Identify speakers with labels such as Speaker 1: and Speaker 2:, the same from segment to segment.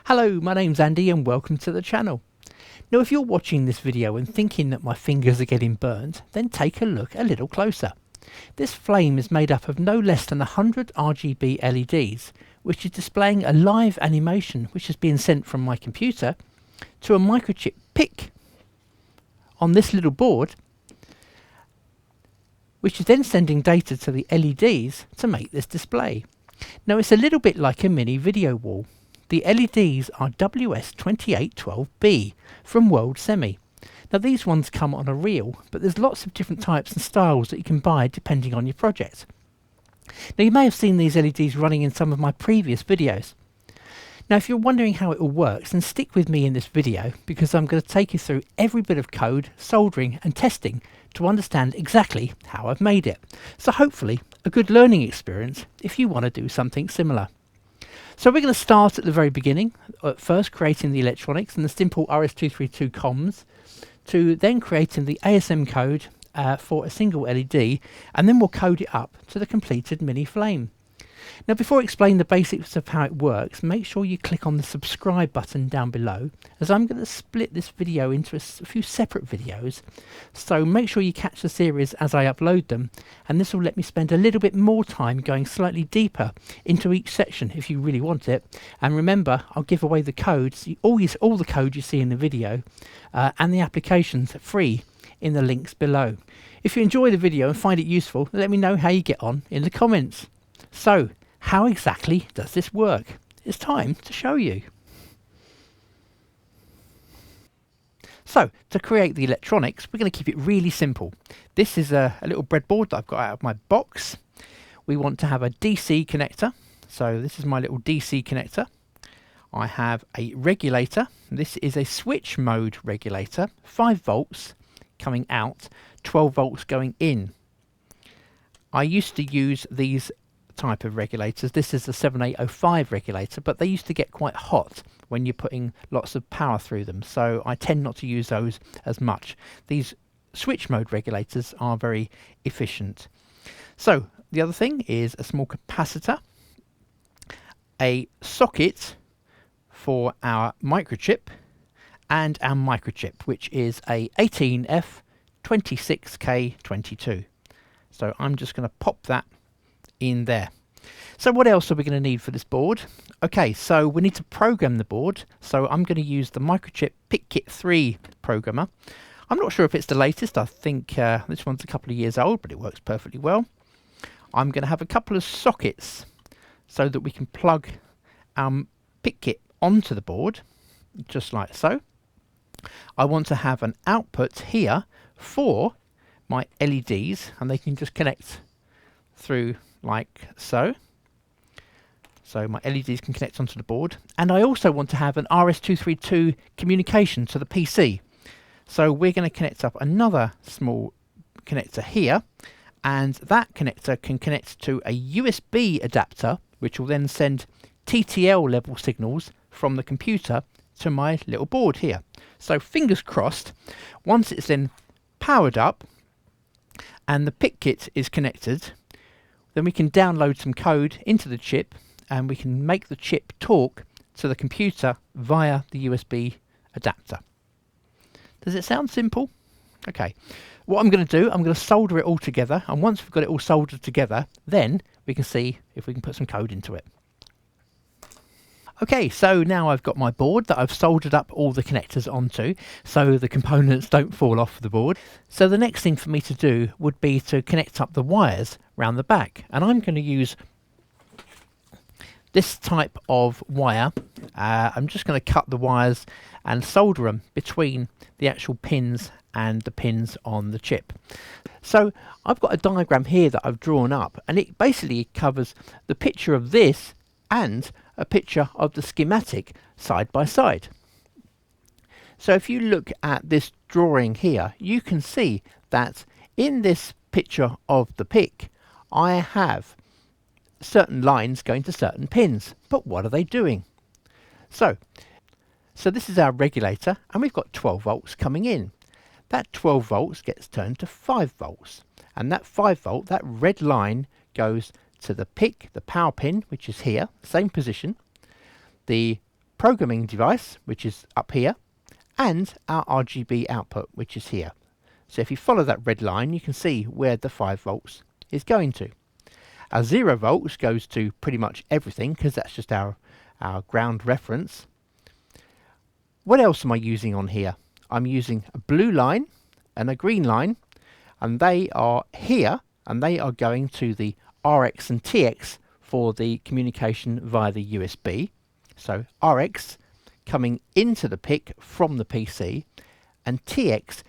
Speaker 1: Hello, my name's Andy and welcome to the channel. Now if you're watching this video and thinking that my fingers are getting burnt, then take a look a little closer. This flame is made up of no less than 100 RGB LEDs, which is displaying a live animation which is being sent from my computer to a microchip PIC on this little board, which is then sending data to the LEDs to make this display. Now it's a little bit like a mini video wall. The LEDs are WS2812b from World Semi. Now these ones come on a reel, but there's lots of different types and styles that you can buy depending on your project. Now you may have seen these LEDs running in some of my previous videos. Now if you're wondering how it all works, then stick with me in this video because I'm going to take you through every bit of code, soldering and testing to understand exactly how I've made it. So hopefully a good learning experience if you want to do something similar. So we're going to start at the very beginning, at first creating the electronics and the simple RS232 comms, to then creating the ASM code for a single LED, and then we'll code it up to the completed mini flame. Now before I explain the basics of how it works, make sure you click on the subscribe button down below, as I'm going to split this video into a few separate videos, so make sure you catch the series as I upload them, and this will let me spend a little bit more time going slightly deeper into each section if you really want it. And remember, I'll give away the codes, all the code you see in the video and the applications free in the links below. If you enjoy the video and find it useful, let me know how you get on in the comments. So, how exactly does this work? It's time to show you. So, to create the electronics, we're going to keep it really simple. This is a little breadboard that I've got out of my box. We want to have a DC connector. So this is my little DC connector. I have a regulator. This is a switch mode regulator. 5 volts coming out, 12 volts going in. I used to use these type of regulators. This is the 7805 regulator, but they used to get quite hot when you're putting lots of power through them, so I tend not to use those as much. These switch mode regulators are very efficient. So the other thing is a small capacitor, a socket for our microchip, and our microchip, which is a 18F26K22. So I'm just going to pop that in there. So what else are we going to need for this board? Okay, so we need to program the board. So I'm going to use the Microchip PICC3 programmer. I'm not sure if it's the latest. I think this one's a couple of years old, but it works perfectly well. I'm going to have a couple of sockets so that we can plug our PIC kit onto the board, just like so. I want to have an output here for my LEDs, and they can just connect through like so. So my LEDs can connect onto the board, and I also want to have an RS232 communication to the PC. So we're going to connect up another small connector here, and that connector can connect to a USB adapter, which will then send TTL level signals from the computer to my little board here. So fingers crossed, once it's then powered up and the PIC kit is connected, then we can download some code into the chip and we can make the chip talk to the computer via the USB adapter. Does it sound simple? Okay, what I'm going to do, I'm going to solder it all together, and once we've got it all soldered together, then we can see if we can put some code into it. Okay, so now I've got my board that I've soldered up all the connectors onto so the components don't fall off the board. So the next thing for me to do would be to connect up the wires round the back, and I'm going to use this type of wire. I'm just going to cut the wires and solder them between the actual pins and the pins on the chip. So I've got a diagram here that I've drawn up, and it basically covers the picture of this and a picture of the schematic side by side. So if you look at this drawing here, you can see that in this picture of the PIC, I have certain lines going to certain pins. But what are they doing? So this is our regulator, and we've got 12 volts coming in. That 12 volts gets turned to 5 volts, and that 5 volt, that red line, goes to the PIC, the power pin, which is here, same position. The programming device, which is up here, and our RGB output, which is here. So if you follow that red line, you can see where the 5 volts is going to. Our 0 volts goes to pretty much everything, because that's just our ground reference. What else am I using on here? I'm using a blue line and a green line, and they are here, and they are going to the RX and TX for the communication via the USB. So RX coming into the PIC from the PC, and TX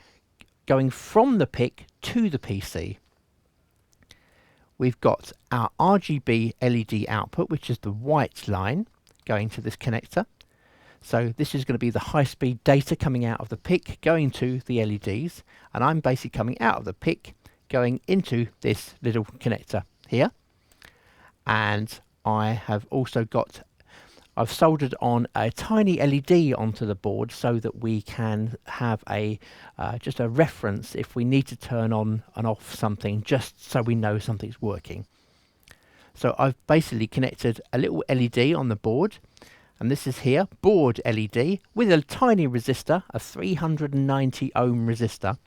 Speaker 1: going from the PIC to the PC. We've got our RGB LED output, which is the white line, going to this connector. So this is going to be the high-speed data coming out of the PIC going to the LEDs, and I'm basically coming out of the PIC going into this little connector here. And I have also got, I've soldered on a tiny LED onto the board so that we can have a just a reference if we need to turn on and off something, just so we know something's working. So I've basically connected a little LED on the board, and this is here, board LED, with a tiny resistor, a 390 ohm resistor.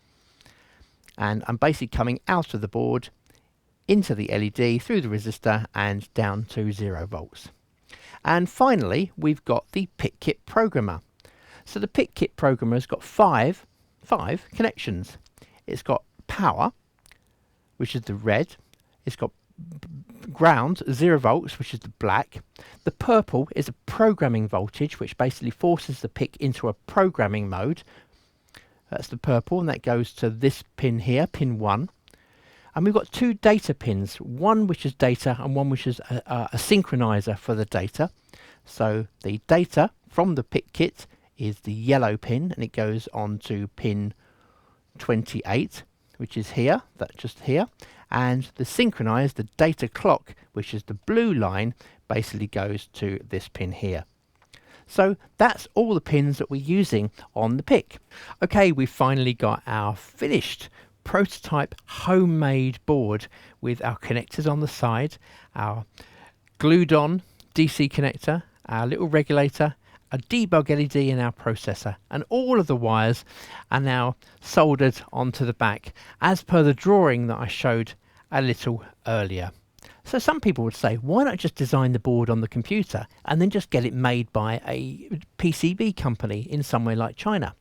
Speaker 1: And I'm basically coming out of the board into the LED through the resistor and down to 0 volts. And finally, we've got the PICkit programmer. So the PICkit programmer has got five connections. It's got power, which is the red. It's got ground, 0 volts, which is the black. The purple is a programming voltage, which basically forces the PIC into a programming mode. That's the purple, and that goes to this pin here, pin 1. And we've got 2 data pins, one which is data and one which is a synchronizer for the data. So the data from the PIC kit is the yellow pin, and it goes on to pin 28, which is here, that's just here. And the synchronized, the data clock, which is the blue line, basically goes to this pin here. So that's all the pins that we're using on the PIC. Okay, we've finally got our finished prototype homemade board with our connectors on the side, our glued on DC connector, our little regulator, a debug LED and our processor, and all of the wires are now soldered onto the back as per the drawing that I showed a little earlier. So some people would say, why not just design the board on the computer and then just get it made by a PCB company in somewhere like China?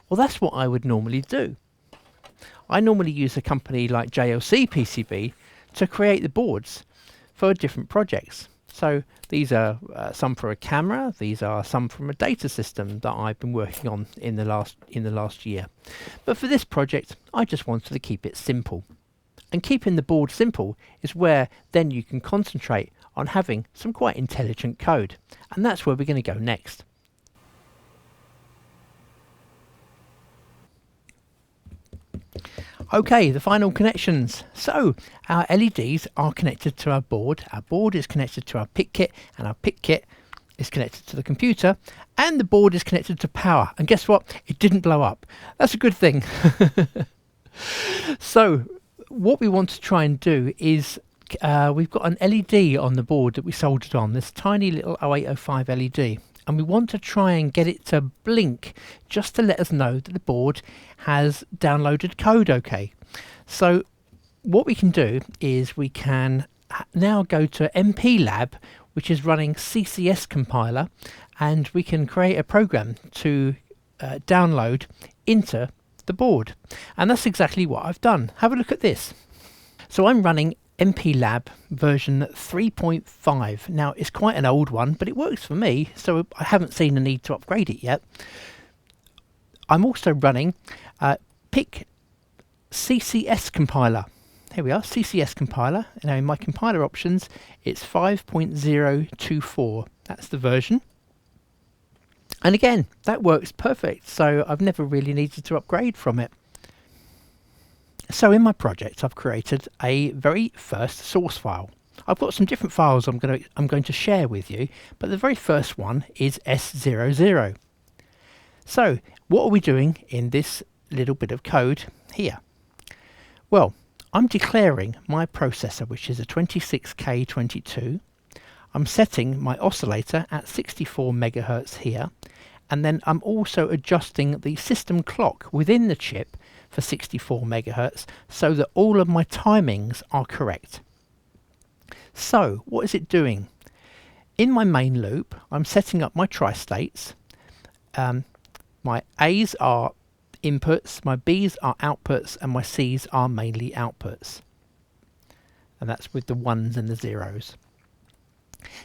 Speaker 1: Well, that's what I would normally do. I normally use a company like JLC PCB to create the boards for different projects. So these are some for a camera, these are some from a data system that I've been working on in the last year. But for this project, I just wanted to keep it simple. And keeping the board simple is where then you can concentrate on having some quite intelligent code. And that's where we're going to go next. Okay, the final connections. So our LEDs are connected to our board is connected to our PIC kit, and our PIC kit is connected to the computer, and the board is connected to power. And guess what? It didn't blow up. That's a good thing. So what we want to try and do is we've got an LED on the board that we soldered on, this tiny little 0805 LED. And we want to try and get it to blink just to let us know that the board has downloaded code okay. So what we can do is we can now go to MPLAB, which is running CCS Compiler, and we can create a program to download into the board. And that's exactly what I've done. Have a look at this. So I'm running MPLAB version 3.5. Now it's quite an old one, but it works for me, so I haven't seen the need to upgrade it yet. I'm also running PICC CCS Compiler. Here we are, CCS Compiler. Now in my compiler options, it's 5.024. That's the version. And again, that works perfect, so I've never really needed to upgrade from it. So in my project, I've created a very first source file. I've got some different files I'm going to share with you, but the very first one is S00. So what are we doing in this little bit of code here? Well, I'm declaring my processor, which is a 26K22. I'm setting my oscillator at 64 megahertz here, and then I'm also adjusting the system clock within the chip for 64 megahertz so that all of my timings are correct. So what is it doing? In my main loop, I'm setting up my tri-states. My A's are inputs, my B's are outputs, and my C's are mainly outputs. And that's with the ones and the zeros.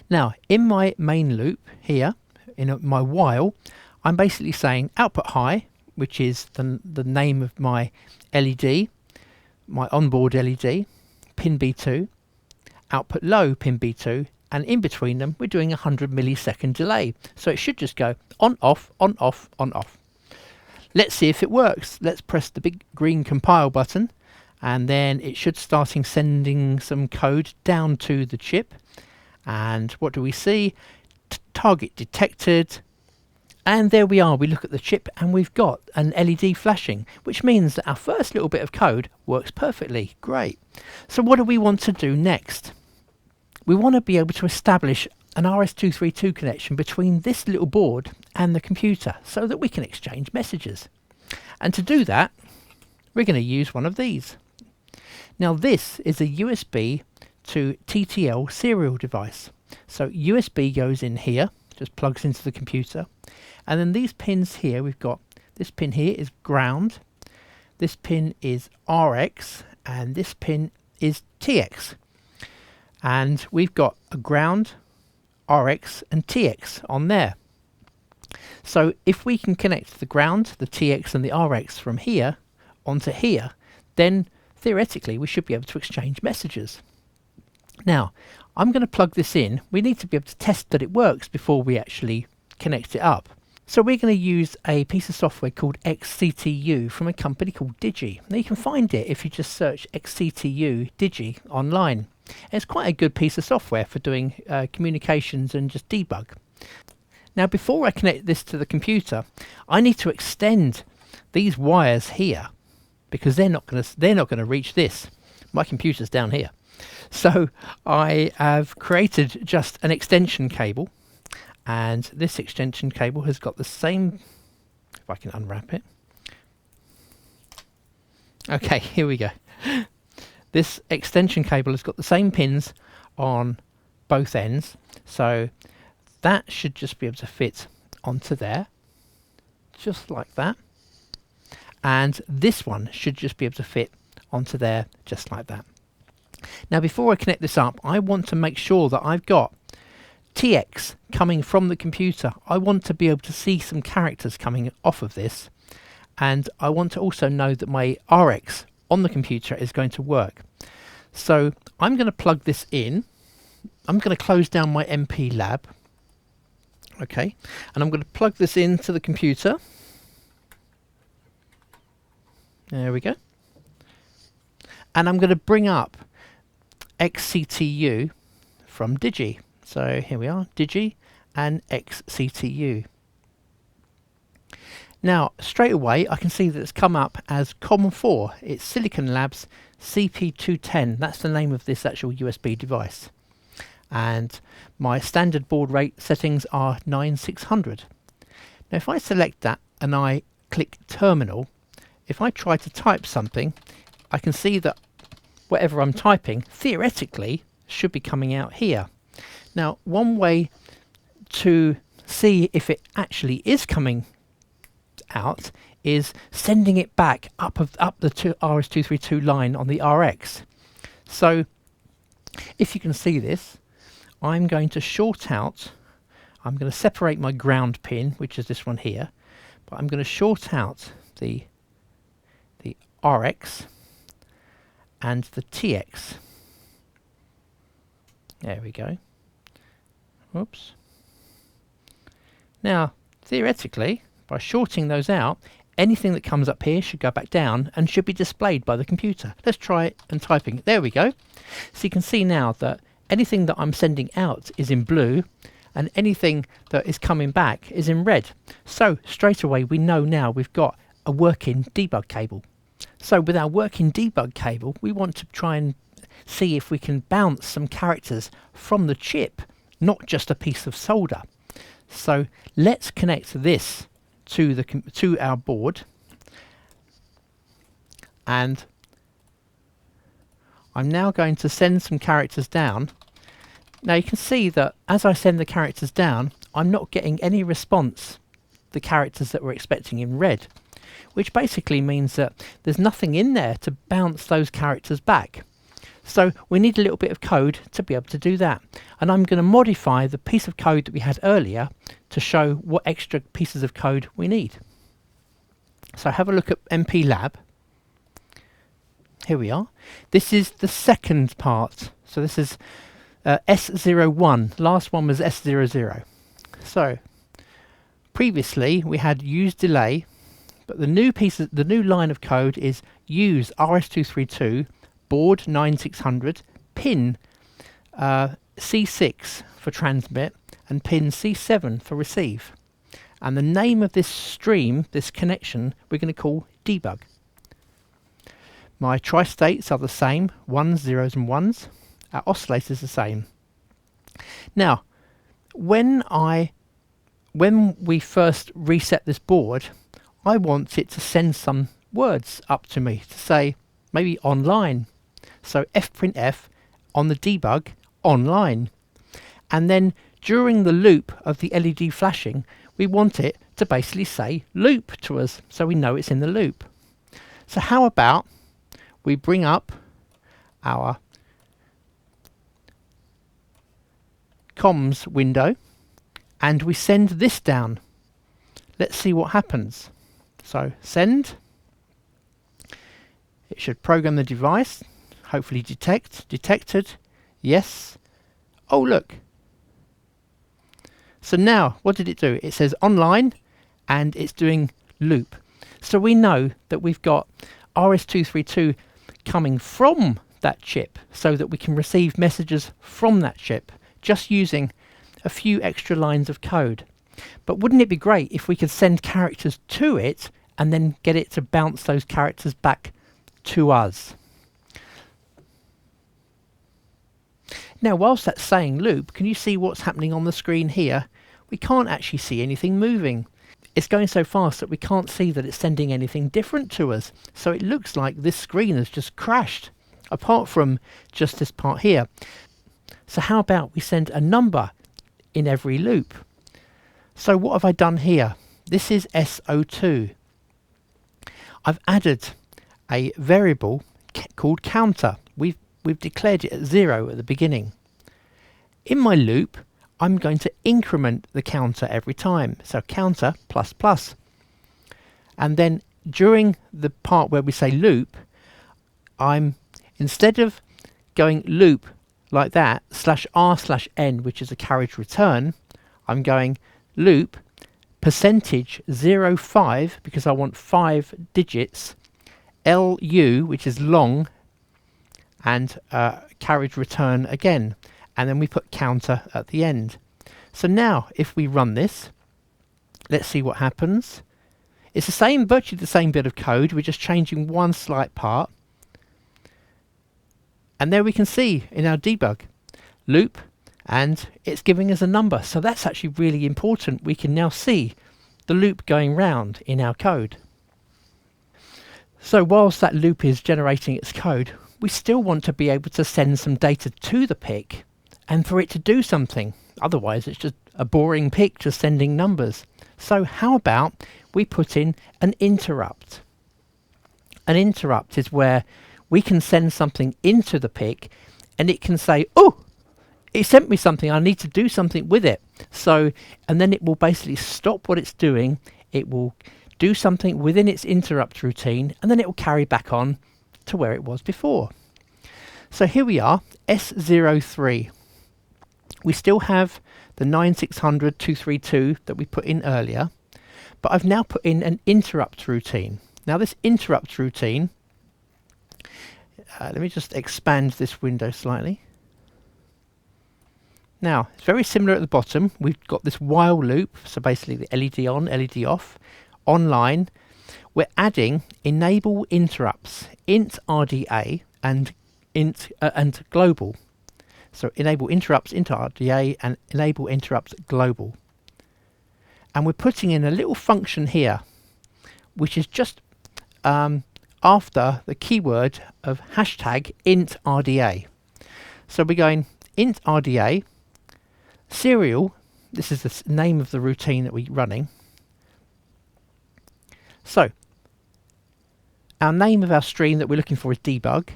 Speaker 1: Now, in my main loop here, in my while, I'm basically saying output high, which is the name of my LED, my onboard LED, pin B2, output low, pin B2, and in between them we're doing a 100 millisecond delay. So it should just go on, off, on, off, on, off. Let's see if it works. Let's press the big green compile button, and then it should start sending some code down to the chip. And what do we see? Target detected. And there we are. We look at the chip and we've got an LED flashing, which means that our first little bit of code works perfectly. Great. So what do we want to do next? We want to be able to establish an RS-232 connection between this little board and the computer so that we can exchange messages. And to do that, we're going to use one of these. Now this is a USB to TTL serial device. So USB goes in here, just plugs into the computer, and then these pins here, we've got this pin here is ground, this pin is RX, and this pin is TX. And we've got a ground, RX and TX on there. So if we can connect the ground, the TX and the RX from here onto here, then theoretically we should be able to exchange messages. Now, I'm going to plug this in. We need to be able to test that it works before we actually connect it up. So we're going to use a piece of software called X-CTU from a company called Digi. Now you can find it if you just search X-CTU Digi online. And it's quite a good piece of software for doing communications and just debug. Now before I connect this to the computer, I need to extend these wires here because they're not going to reach this. My computer's down here. So I have created just an extension cable, and this extension cable has got the same, if I can unwrap it. Okay, here we go. This extension cable has got the same pins on both ends, so that should just be able to fit onto there, just like that. And this one should just be able to fit onto there, just like that. Now before I connect this up, I want to make sure that I've got TX coming from the computer. I want to be able to see some characters coming off of this, and I want to also know that my RX on the computer is going to work. So I'm going to plug this in. I'm going to close down my MPLAB. Okay, and I'm going to plug this into the computer. There we go. And I'm going to bring up X-CTU from Digi. So here we are, Digi and X-CTU. Now straight away I can see that it's come up as COM4. It's Silicon Labs CP210. That's the name of this actual USB device. And my standard baud rate settings are 9600. Now if I select that and I click terminal, if I try to type something, I can see that whatever I'm typing theoretically should be coming out here. Now one way to see if it actually is coming out is sending it back up the RS-232 line on the RX. So if you can see this, I'm going to short out, I'm going to separate my ground pin, which is this one here, but I'm going to short out the RX and the TX. There we go. Whoops. Now, theoretically, by shorting those out, anything that comes up here should go back down and should be displayed by the computer. Let's try it and typing. There we go. So you can see now that anything that I'm sending out is in blue and anything that is coming back is in red. So straight away we know now we've got a working debug cable. So with our working debug cable, we want to try and see if we can bounce some characters from the chip not just a piece of solder. So let's connect this to our board, and I'm now going to send some characters down. Now you can see that as I send the characters down, I'm not getting any response, the characters that we're expecting in red, which basically means that there's nothing in there to bounce those characters back. So we need a little bit of code to be able to do that. And I'm going to modify the piece of code that we had earlier to show what extra pieces of code we need. So have a look at MPLAB. Here we are. This is the second part. So this is S01. Last one was S00. So previously we had use delay, but the new line of code is use RS232 board 9600 pin C6 for transmit and pin C7 for receive. And the name of this stream, this connection, we're going to call debug. My tri-states are the same, 1s, 0s and 1s. Our oscillator is the same. Now, when we first reset this board, I want it to send some words up to me to say maybe online. So fprintf on the debug online. And then during the loop of the LED flashing, we want it to basically say loop to us so we know it's in the loop. So how about we bring up our comms window and we send this down. Let's see what happens. So send. It should program the device, hopefully detected, yes. Oh look. So now what did it do? It says online and it's doing loop. So we know that we've got RS232 coming from that chip so that we can receive messages from that chip just using a few extra lines of code. But wouldn't it be great if we could send characters to it and then get it to bounce those characters back to us? Now whilst that's saying loop, can you see what's happening on the screen here? We can't actually see anything moving. It's going so fast that we can't see that it's sending anything different to us. So it looks like this screen has just crashed, apart from just this part here. So how about we send a number in every loop? So what have I done here? This is SO2. I've added a variable called counter. We've declared it at 0 at the beginning. In my loop, I'm going to increment the counter every time. So counter plus plus. And then during the part where we say loop, instead of going loop like that, /r/n, which is a carriage return, I'm going loop %05, because I want 5 digits, LU, which is long, and carriage return again. And then we put counter at the end. So now if we run this, let's see what happens. It's the same, virtually the same bit of code, we're just changing one slight part. And there we can see in our debug, loop, and it's giving us a number. So that's actually really important. We can now see the loop going round in our code. So whilst that loop is generating its code, we still want to be able to send some data to the PIC and for it to do something. Otherwise it's just a boring PIC just sending numbers. So how about we put in an interrupt? An interrupt is where we can send something into the PIC and it can say, oh, it sent me something, I need to do something with it. So, and then it will basically stop what it's doing, it will do something within its interrupt routine, and then it will carry back on to where it was before. So here we are, S03. We still have the 9600 232 that we put in earlier, but I've now put in an interrupt routine. Now this interrupt routine, let me just expand this window slightly. Now it's very similar at the bottom. We've got this while loop, so basically the LED on, LED off, online. We're adding enable interrupts, int RDA and int and global. So enable interrupts into RDA and enable interrupts global. And we're putting in a little function here, which is just after the keyword of hashtag int RDA. So we're going int RDA, serial, this is the name of the routine that we're running. So our name of our stream that we're looking for is debug.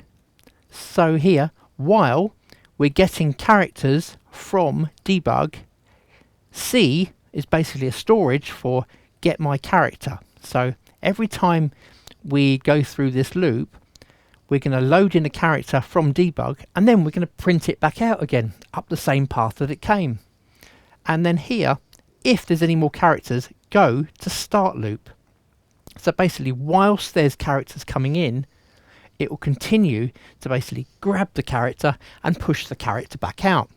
Speaker 1: So here, while we're getting characters from debug, C is basically a storage for get my character. So every time we go through this loop, we're going to load in a character from debug, and then we're going to print it back out again up the same path that it came. And then here, if there's any more characters, go to start loop. So basically, whilst there's characters coming in, it will continue to basically grab the character and push the character back out.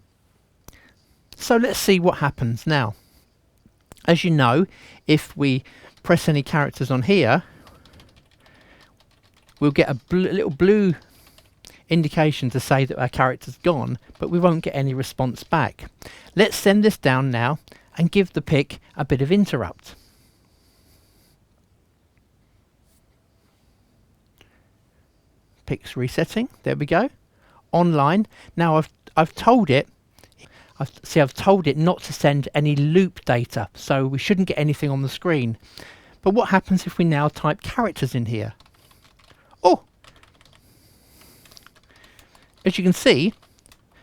Speaker 1: So let's see what happens now. As you know, if we press any characters on here, we'll get a little blue indication to say that our character's gone, but we won't get any response back. Let's send this down now and give the PIC a bit of interrupt. PIC's resetting. There we go. Online. Now I've told it. I've told it not to send any loop data, so we shouldn't get anything on the screen. But what happens if we now type characters in here? Oh! As you can see,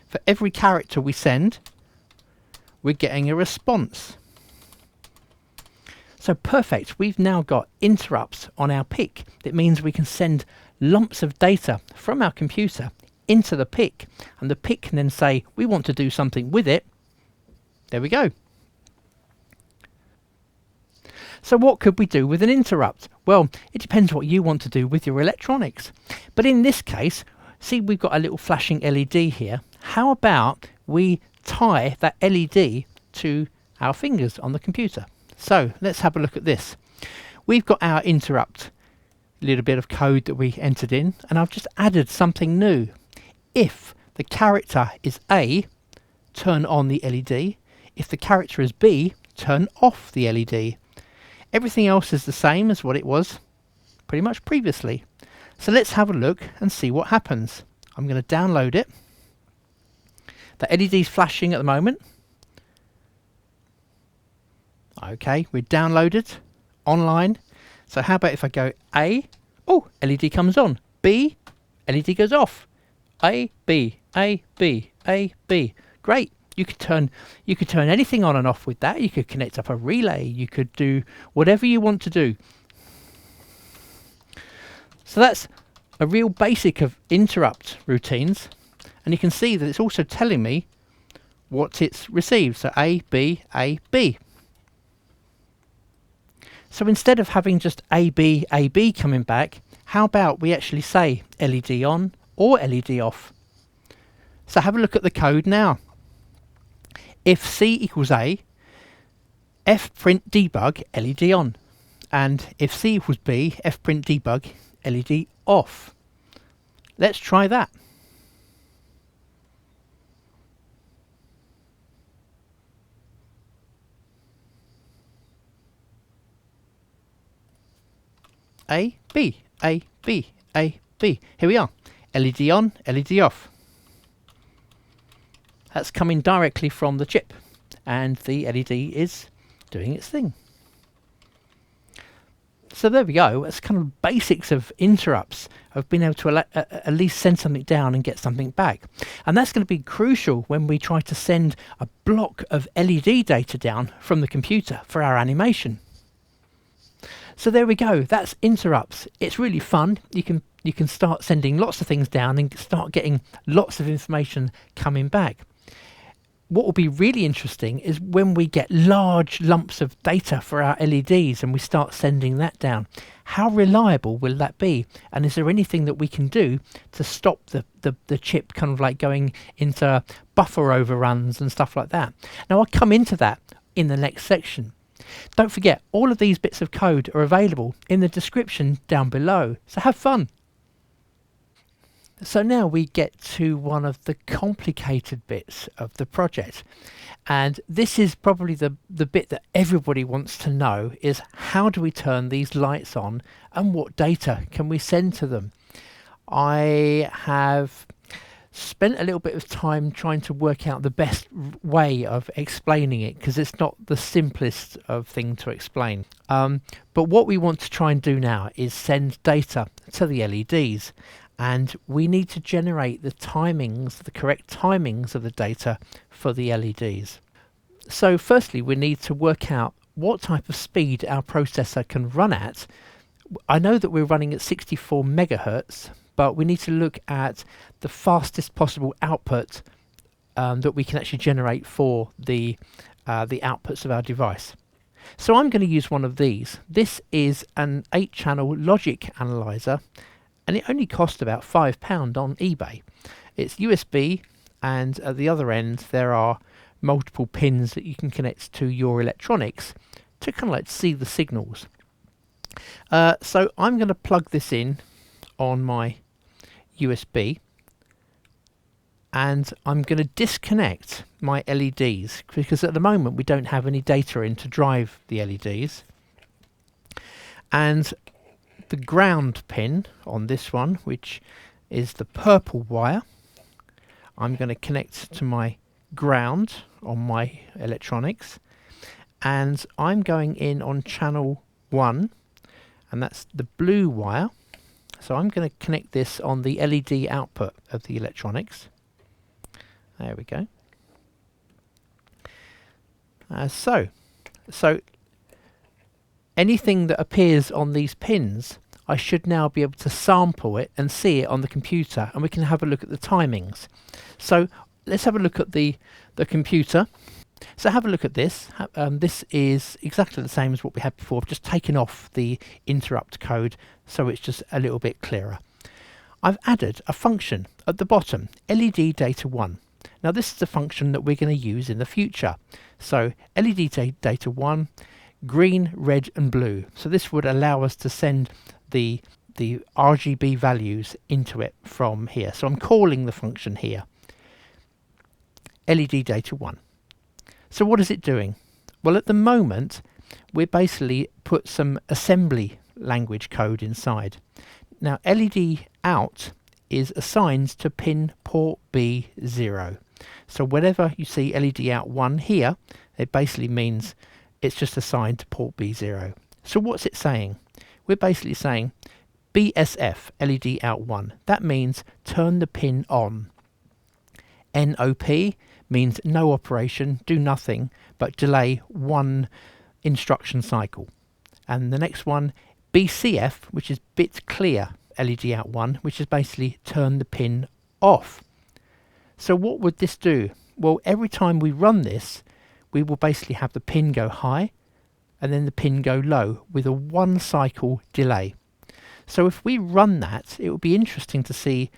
Speaker 1: for every character we send, we're getting a response. So perfect. We've now got interrupts on our PIC. It means we can send lumps of data from our computer into the PIC, and the PIC can then say we want to do something with it. There we go. So what could we do with an interrupt? Well, it depends what you want to do with your electronics. But in this case, see, we've got a little flashing LED here. How about we tie that LED to our fingers on the computer? So let's have a look at this. We've got our interrupt little bit of code that we entered in, and I've just added something new. If the character is A, turn on the LED. If the character is B, turn off the LED. Everything else is the same as what it was pretty much previously. So let's have a look and see what happens. I'm going to download it. The LED is flashing at the moment. Okay, we're downloaded online. So how about if I go A, oh, LED comes on. B, LED goes off. A, B, A, B, A, B. Great. You could turn anything on and off with that. You could connect up a relay. You could do whatever you want to do. So that's a real basic of interrupt routines. And you can see that it's also telling me what it's received. So A, B, A, B. So instead of having just A, B coming back, how about we actually say LED on or LED off? So have a look at the code now. If C equals A, F print debug LED on. And if C equals B, F print debug LED off. Let's try that. A, B, A, B, A, B. Here we are. LED on, LED off. That's coming directly from the chip, and the LED is doing its thing. So there we go. That's kind of basics of interrupts, of being able to at least send something down and get something back. And that's going to be crucial when we try to send a block of LED data down from the computer for our animation. So there we go. That's interrupts. It's really fun. You can start sending lots of things down and start getting lots of information coming back. What will be really interesting is when we get large lumps of data for our LEDs and we start sending that down. How reliable will that be? And is there anything that we can do to stop the chip kind of like going into buffer overruns and stuff like that? Now I'll come into that in the next section. Don't forget, all of these bits of code are available in the description down below. So have fun. So now we get to one of the complicated bits of the project, and this is probably the bit that everybody wants to know, is how do we turn these lights on and what data can we send to them. I have spent a little bit of time trying to work out the best way of explaining it, because it's not the simplest of thing to explain. But what we want to try and do now is send data to the LEDs, and we need to generate the timings, the correct timings of the data for the LEDs. So firstly, we need to work out what type of speed our processor can run at. I know that we're running at 64 megahertz, but we need to look at the fastest possible output that we can actually generate for the outputs of our device. So I'm going to use one of these. This is an 8-channel logic analyzer, and it only cost about £5 on eBay. It's USB, and at the other end there are multiple pins that you can connect to your electronics to kind of like see the signals. So I'm going to plug this in on my USB, and I'm going to disconnect my LEDs, because at the moment we don't have any data in to drive the LEDs. And the ground pin on this one, which is the purple wire, I'm going to connect to my ground on my electronics, and I'm going in on channel 1, and that's the blue wire. So I'm going to connect this on the LED output of the electronics. There we go. So anything that appears on these pins, I should now be able to sample it and see it on the computer, and we can have a look at the timings. So let's have a look at the computer. So have a look at this. This is exactly the same as what we had before. I've just taken off the interrupt code so it's just a little bit clearer. I've added a function at the bottom, LED data 1. Now this is a function that we're going to use in the future. So LED data 1, green, red and blue. So this would allow us to send the RGB values into it from here. So I'm calling the function here, LED data 1. So what is it doing? Well, at the moment we basically put some assembly language code inside. Now LED out is assigned to pin port B0. So whenever you see LED out 1 here, it basically means it's just assigned to port B0. So what's it saying? We're basically saying BSF LED out 1. That means turn the pin on. NOP means no operation, do nothing, but delay 1 instruction cycle. And the next one, BCF, which is bit clear LED out 1, which is basically turn the pin off. So what would this do? Well, every time we run this, we will basically have the pin go high and then the pin go low with a 1 cycle delay. So if we run that, it will be interesting to see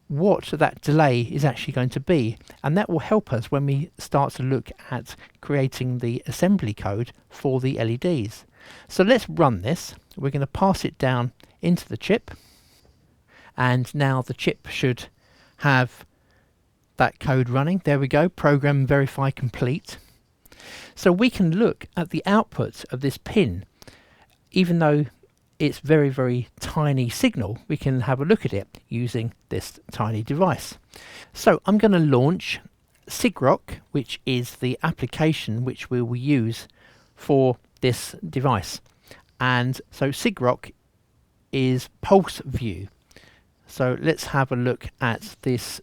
Speaker 1: what that delay is actually going to be, and that will help us when we start to look at creating the assembly code for the LEDs. So let's run this. We're going to pass it down into the chip, and now the chip should have that code running. There we go, program verify complete. So we can look at the output of this pin. Even though it's very, very tiny signal, we can have a look at it using this tiny device. So I'm going to launch SIGROC, which is the application which we will use for this device. And so SIGROC is pulse view. So let's have a look at this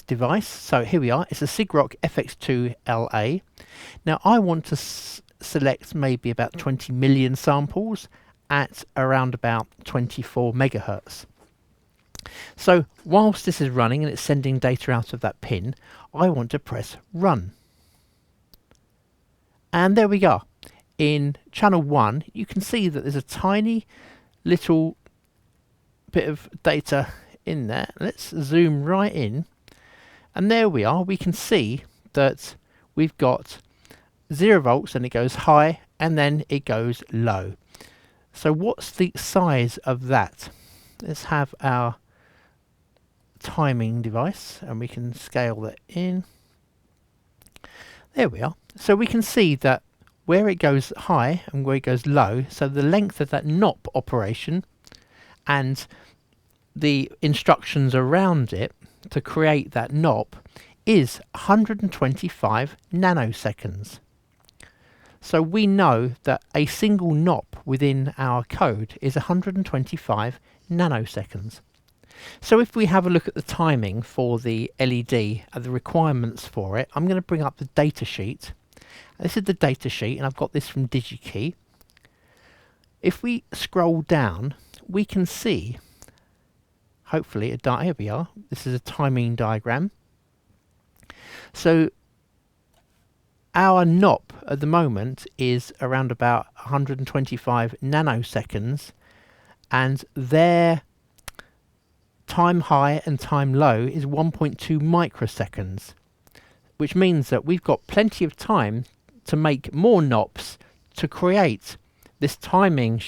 Speaker 1: device. So here we are. It's a SIGROC FX2LA. Now I want to select maybe about 20 million samples at around about 24 megahertz. So whilst this is running and it's sending data out of that pin, I want to press run. And there we go. In channel 1 you can see that there's a tiny little bit of data in there. Let's zoom right in, and there we are. We can see that we've got 0 volts and it goes high and then it goes low. So what's the size of that? let's have our timing device and we can scale that in. There we are. So we can see that where it goes high and where it goes low, so the length of that NOP operation and the instructions around it to create that NOP is 125 nanoseconds. So we know that a single NOP within our code is 125 nanoseconds. So if we have a look at the timing for the LED and the requirements for it, I'm going to bring up the datasheet. This is the datasheet, and I've got this from Digi. If we scroll down, we can see, hopefully, here we are. This is a timing diagram. So our NOP at the moment is around about 125 nanoseconds, and their time high and time low is 1.2 microseconds, which means that we've got plenty of time to make more NOPs to create this timing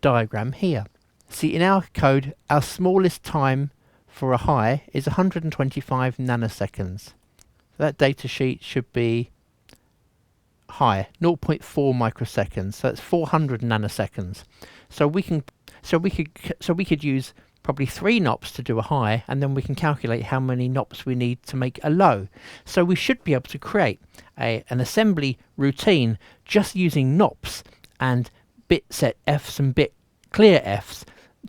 Speaker 1: diagram here. See, in our code, our smallest time for a high is 125 nanoseconds. That data sheet should be high, 0.4 microseconds. So it's 400 nanoseconds. So we could use probably 3 NOPs to do a high, and then we can calculate how many NOPs we need to make a low. So we should be able to create an assembly routine just using NOPs and bit set Fs and bit clear Fs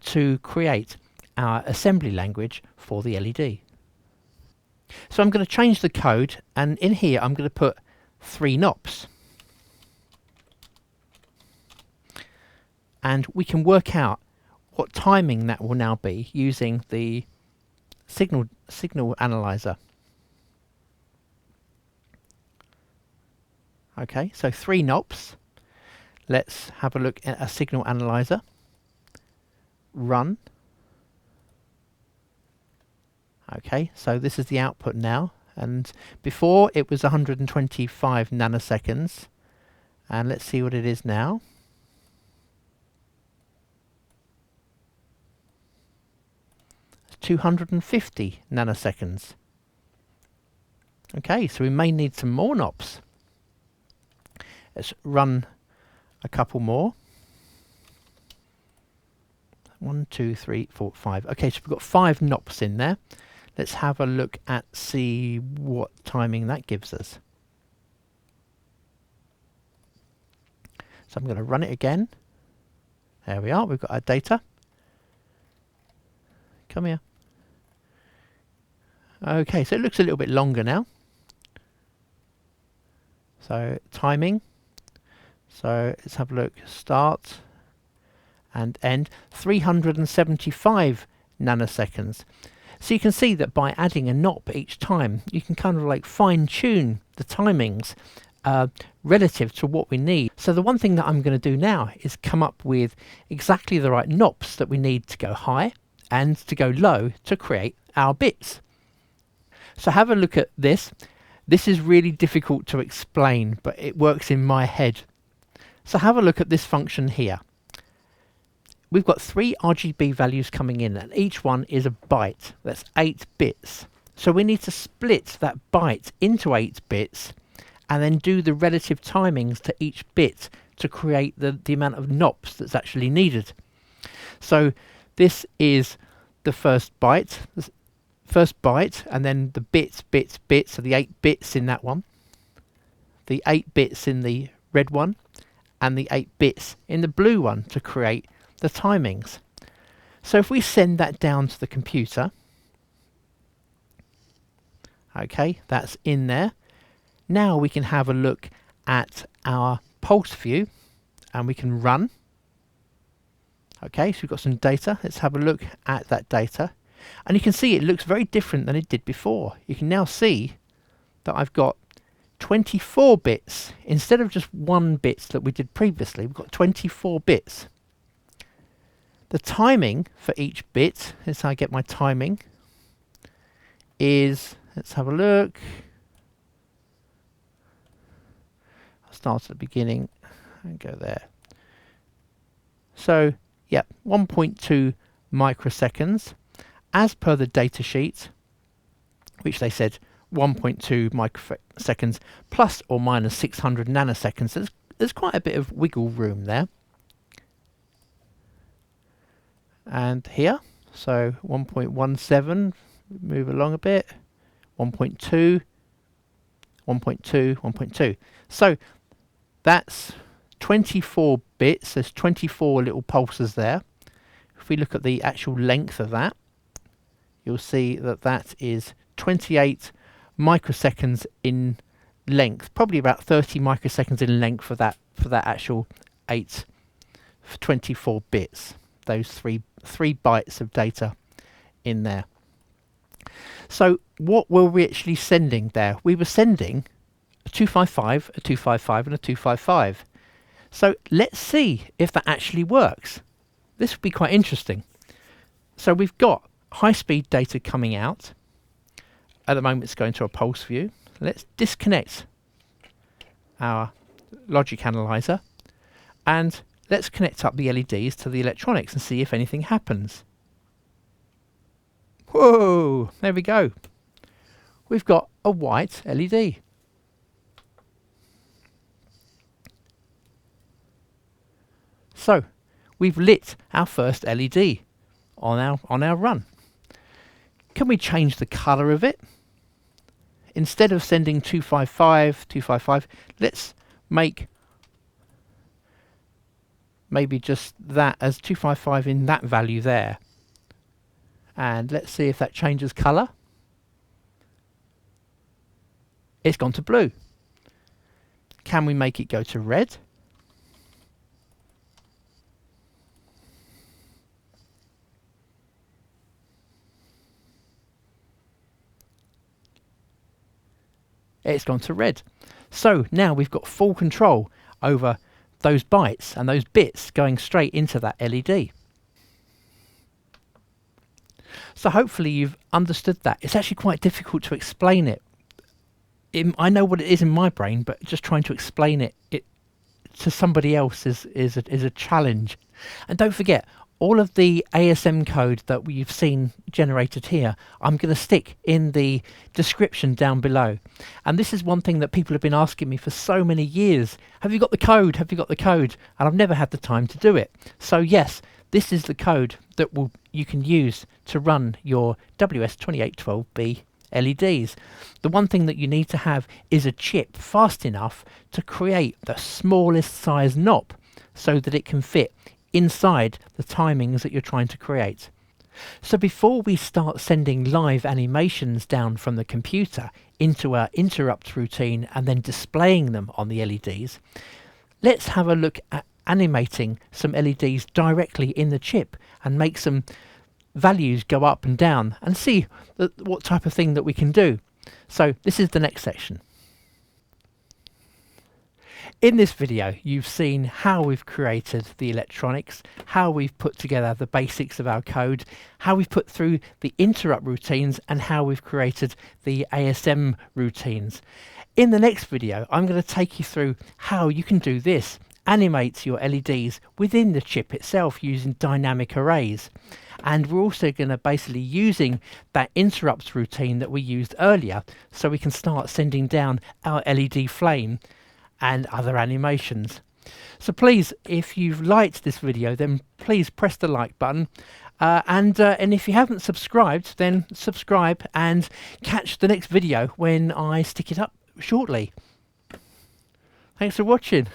Speaker 1: to create our assembly language for the LED. So I'm going to change the code, and in here I'm going to put 3 NOPs. And we can work out what timing that will now be using the signal analyzer. Okay, so 3 NOPs. Let's have a look at a signal analyzer. Run. Okay, so this is the output now, and before it was 125 nanoseconds, and let's see what it is now. It's 250 nanoseconds. Okay, so we may need some more NOPs. Let's run a couple more. 1, 2, 3, 4, 5. Okay, so we've got 5 NOPs in there. Let's have a look at see what timing that gives us. So I'm going to run it again. There we are. We've got our data. Come here. Okay, so it looks a little bit longer now. So timing. So let's have a look. Start and end. 375 nanoseconds. So you can see that by adding a NOP each time, you can kind of like fine-tune the timings relative to what we need. So the one thing that I'm going to do now is come up with exactly the right NOPs that we need to go high and to go low to create our bits. So have a look at this. This is really difficult to explain, but it works in my head. So have a look at this function here. We've got 3 RGB values coming in, and each one is a byte. That's 8 bits. So we need to split that byte into 8 bits and then do the relative timings to each bit to create the amount of NOPs that's actually needed. So this is the first byte, and then the bits, so the 8 bits in that one, the 8 bits in the red one, and the 8 bits in the blue one to create the timings. So if we send that down to the computer, okay, that's in there. Now we can have a look at our pulse view and we can run. Okay, so we've got some data. Let's have a look at that data. And you can see it looks very different than it did before. You can now see that I've got 24 bits instead of just 1 bits that we did previously. We've got 24 bits. The timing for each bit, as I get my timing, is, let's have a look. I'll start at the beginning and go there. So, yeah, 1.2 microseconds as per the datasheet, which they said 1.2 microseconds plus or minus 600 nanoseconds. There's quite a bit of wiggle room there. And here, so 1.17, move along a bit, 1.2, 1.2, 1.2. So that's 24 bits, there's 24 little pulses there. If we look at the actual length of that, you'll see that that is 28 microseconds in length, probably about 30 microseconds in length for that actual 24 bits, those three bytes of data in there. So what were we actually sending there? We were sending a 255, a 255 and a 255. So let's see if that actually works. This would be quite interesting. So we've got high-speed data coming out. At the moment it's going to a pulse view. Let's disconnect our logic analyzer and let's connect up the LEDs to the electronics and see if anything happens. Whoa, there we go. We've got a white LED. So we've lit our first LED on our run. Can we change the color of it? Instead of sending 255, 255, let's make maybe just that as 255 in that value there. And let's see if that changes color. It's gone to blue. Can we make it go to red? It's gone to red. So now we've got full control over those bytes and those bits going straight into that LED. So hopefully you've understood that. It's actually quite difficult to explain it. I know what it is in my brain, but just trying to explain it to somebody else is a challenge. And don't forget, all of the ASM code that we've seen generated here, I'm going to stick in the description down below. And this is one thing that people have been asking me for so many years. Have you got the code? Have you got the code? And I've never had the time to do it. So yes, this is the code that you can use to run your WS2812b LEDs. The one thing that you need to have is a chip fast enough to create the smallest size knob so that it can fit inside the timings that you're trying to create. So before we start sending live animations down from the computer into our interrupt routine and then displaying them on the LEDs, let's have a look at animating some LEDs directly in the chip and make some values go up and down and see what type of thing that we can do. So this is the next section. In this video, you've seen how we've created the electronics, how we've put together the basics of our code, how we've put through the interrupt routines, and how we've created the ASM routines. In the next video, I'm going to take you through how you can do this, animate your LEDs within the chip itself using dynamic arrays. And we're also going to basically using that interrupts routine that we used earlier, so we can start sending down our LED flame and other animations. So please, if you've liked this video, then please press the like button, and if you haven't subscribed, then subscribe and catch the next video when I stick it up shortly. Thanks for watching.